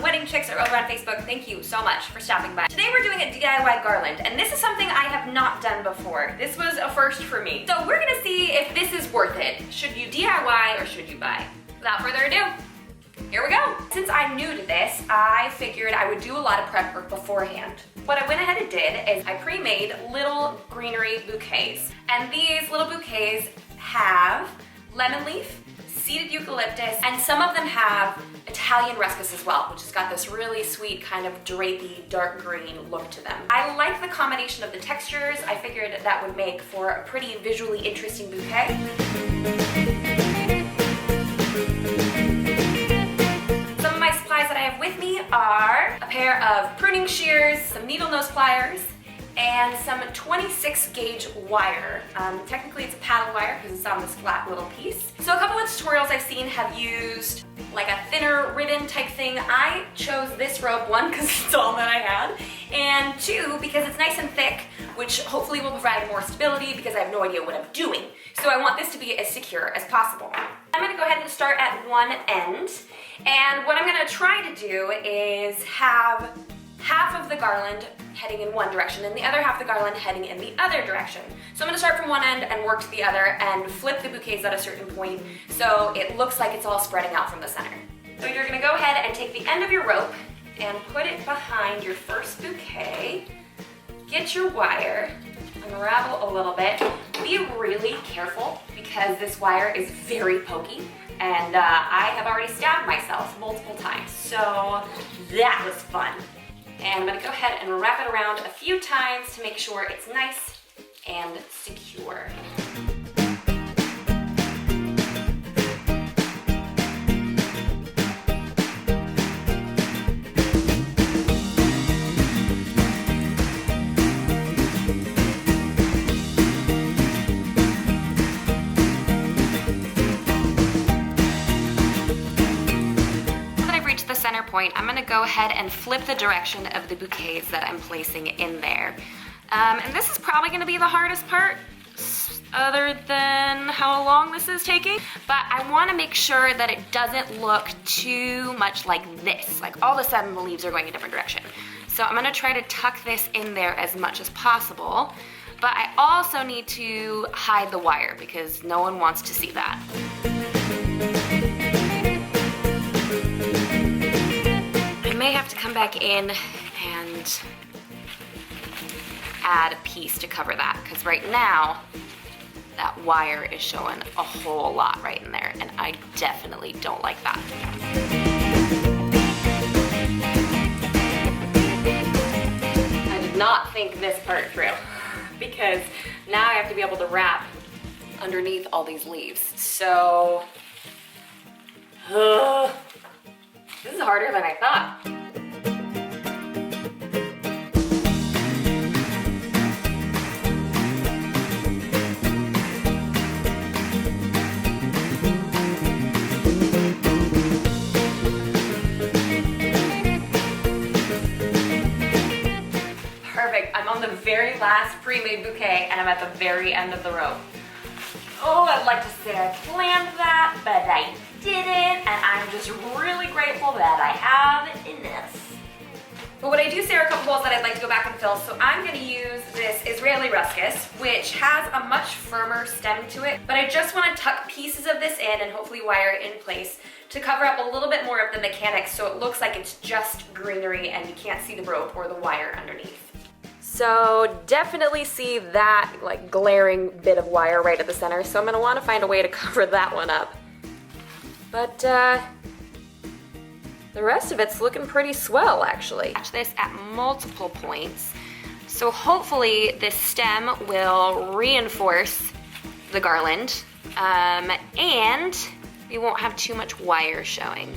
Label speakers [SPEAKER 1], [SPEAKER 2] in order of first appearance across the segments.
[SPEAKER 1] wedding chicks are over on Facebook. Thank you so much for stopping by. Today we're doing a DIY garland, and this is something I have not done before. This was a first for me. So we're gonna see if this is worth it. Should you DIY or should you buy? Without further ado, here we go. Since I'm new to this, I figured I would do a lot of prep work beforehand. What I went ahead and did is I pre-made little greenery bouquets. And these little bouquets have lemon leaf, seeded eucalyptus, and some of them have Italian Ruscus as well, which has got this really sweet kind of drapey, dark green look to them. I like the combination of the textures. I figured that would make for a pretty visually interesting bouquet. Some of my supplies that I have with me are a pair of pruning shears, some needle nose pliers, and some 26 gauge wire. Technically it's a paddle wire because it's on this flat little piece. So a couple of tutorials I've seen have used like a thinner ribbon type thing. I chose this rope, one, because it's all that I had, and two, because it's nice and thick, which hopefully will provide more stability because I have no idea what I'm doing. So I want this to be as secure as possible. I'm gonna go ahead and start at one end, and what I'm gonna try to do is have half of the garland heading in one direction and the other half of the garland heading in the other direction. So I'm gonna start from one end and work to the other and flip the bouquets at a certain point so it looks like it's all spreading out from the center. So you're gonna go ahead and take the end of your rope and put it behind your first bouquet. Get your wire, unravel a little bit. Be really careful because this wire is very pokey and I have already stabbed myself multiple times. So that was fun. And I'm gonna go ahead and wrap it around a few times to make sure it's nice and secure. Point, I'm gonna go ahead and flip the direction of the bouquets that I'm placing in there. And this is probably gonna be the hardest part, other than how long this is taking, but I wanna make sure that it doesn't look too much like this, like all of a sudden the leaves are going a different direction. So I'm gonna try to tuck this in there as much as possible, but I also need to hide the wire because no one wants to see that. I may have to come back in and add a piece to cover that because right now that wire is showing a whole lot right in there and I definitely don't like that. I did not think this part through because now I have to be able to wrap underneath all these leaves. So this is harder than I thought. Perfect, I'm on the very last pre-made bouquet and I'm at the very end of the rope. Oh, I'd like to say I planned that, but I didn't, and I'm just really grateful that I have enough. But what I do say are a couple holes that I'd like to go back and fill, so I'm gonna use this Israeli Ruscus, which has a much firmer stem to it, but I just wanna tuck pieces of this in and hopefully wire it in place to cover up a little bit more of the mechanics so it looks like it's just greenery and you can't see the rope or the wire underneath. So definitely see that like glaring bit of wire right at the center, so I'm gonna wanna find a way to cover that one up. But the rest of it's looking pretty swell actually. Attach this at multiple points, so hopefully this stem will reinforce the garland and we won't have too much wire showing.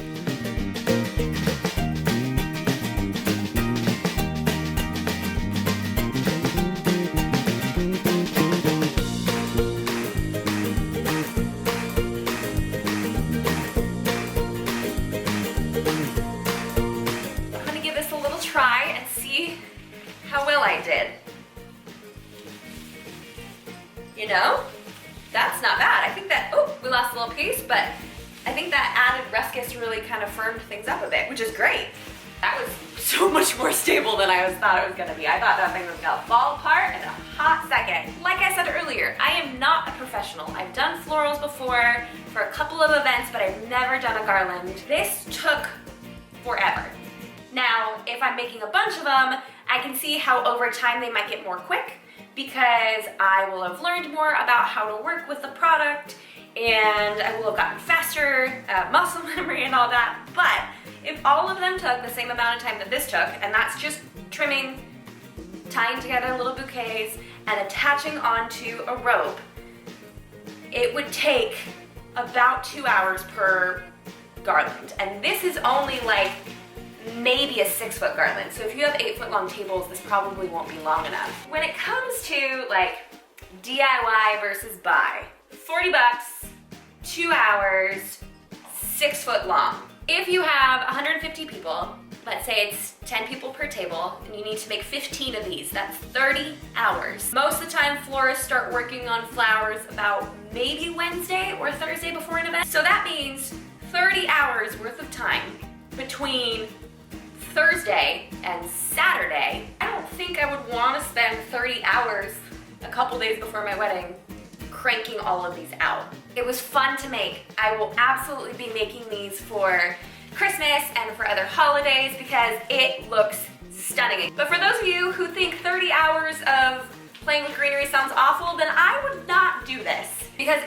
[SPEAKER 1] Try and see how well I did. You know, that's not bad. I think that, oh, we lost a little piece, but I think that added Ruscus really kind of firmed things up a bit, which is great. That was so much more stable than I thought it was gonna be. I thought that thing was gonna fall apart in a hot second. Like I said earlier, I am not a professional. I've done florals before for a couple of events, but I've never done a garland. This took forever. Now, if I'm making a bunch of them, I can see how over time they might get more quick because I will have learned more about how to work with the product and I will have gotten faster muscle memory and all that. But if all of them took the same amount of time that this took, and that's just trimming, tying together little bouquets, and attaching onto a rope, it would take about 2 hours per garland. And this is only like maybe a 6-foot garland. So if you have 8-foot long tables, this probably won't be long enough. When it comes to like DIY versus buy, 40 bucks, 2 hours, 6 foot long. If you have 150 people, let's say it's 10 people per table, and you need to make 15 of these, that's 30 hours. Most of the time, florists start working on flowers about maybe Wednesday or Thursday before an event. So that means 30 hours worth of time between Thursday and Saturday. I don't think I would want to spend 30 hours a couple days before my wedding cranking all of these out. It was fun to make. I will absolutely be making these for Christmas and for other holidays because it looks stunning. But for those of you who think 30 hours of playing with greenery sounds awful, then I would not do this because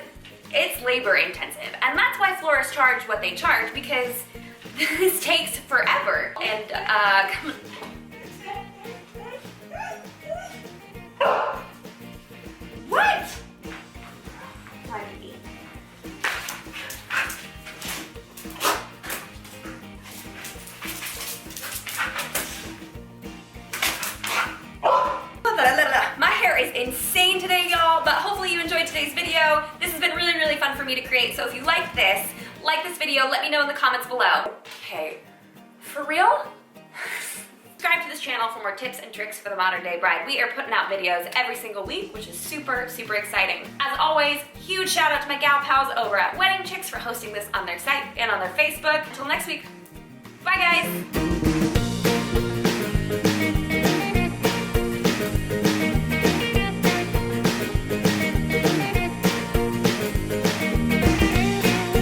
[SPEAKER 1] it's labor intensive. And that's why florists charge what they charge, because this takes forever. And come on. What? My hair is insane today, y'all, but hopefully you enjoyed today's video. This has been really, really fun for me to create, so if you like this video, let me know in the comments below. Okay, for real? Subscribe to this channel for more tips and tricks for the modern day bride. We are putting out videos every single week, which is super, super exciting. As always, huge shout out to my gal pals over at Wedding Chicks for hosting this on their site and on their Facebook. Until next week, bye guys.